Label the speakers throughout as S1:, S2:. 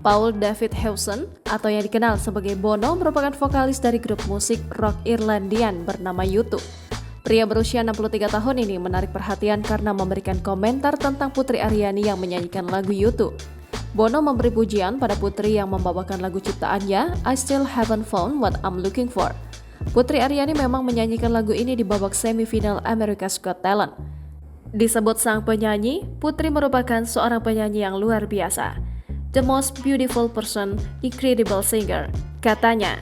S1: Paul David Hewson atau yang dikenal sebagai Bono merupakan vokalis dari grup musik rock Irlandian bernama U2. Pria berusia 63 tahun ini menarik perhatian karena memberikan komentar tentang Putri Aryani yang menyanyikan lagu U2. Bono memberi pujian pada Putri yang membawakan lagu ciptaannya, I Still Haven't Found What I'm Looking For. Putri Aryani memang menyanyikan lagu ini di babak semifinal America's Got Talent. Disebut sang penyanyi, Putri merupakan seorang penyanyi yang luar biasa. The most beautiful person, incredible singer, katanya.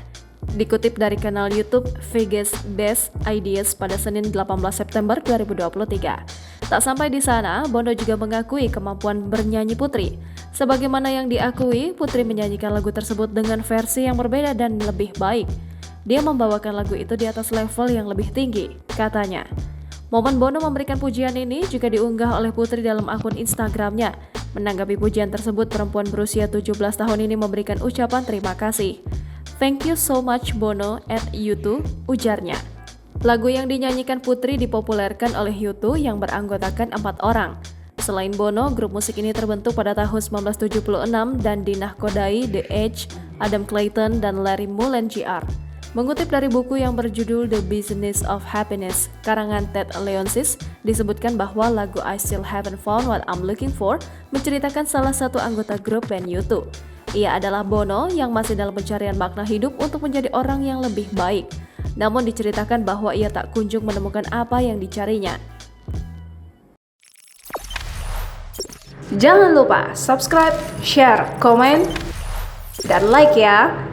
S1: Dikutip dari kanal YouTube Vegas Best Ideas pada Senin 18 September 2023. Tak sampai di sana, Bono juga mengakui kemampuan bernyanyi Putri. Sebagaimana yang diakui, Putri menyanyikan lagu tersebut dengan versi yang berbeda dan lebih baik. Dia membawakan lagu itu di atas level yang lebih tinggi, katanya. Momen Bono memberikan pujian ini juga diunggah oleh Putri dalam akun Instagramnya. Menanggapi pujian tersebut, perempuan berusia 17 tahun ini memberikan ucapan terima kasih. Thank you so much Bono at U2, ujarnya. Lagu yang dinyanyikan Putri dipopulerkan oleh U2 yang beranggotakan 4 orang. Selain Bono, grup musik ini terbentuk pada tahun 1976 dan dinahkodai The Edge, Adam Clayton, dan Larry Mullen Jr. Mengutip dari buku yang berjudul The Business of Happiness, karangan Ted Leonsis, disebutkan bahwa lagu I Still Haven't Found What I'm Looking For menceritakan salah satu anggota grup band U2. Ia adalah Bono yang masih dalam pencarian makna hidup untuk menjadi orang yang lebih baik. Namun diceritakan bahwa ia tak kunjung menemukan apa yang dicarinya. Jangan lupa subscribe, share, komen, dan like ya!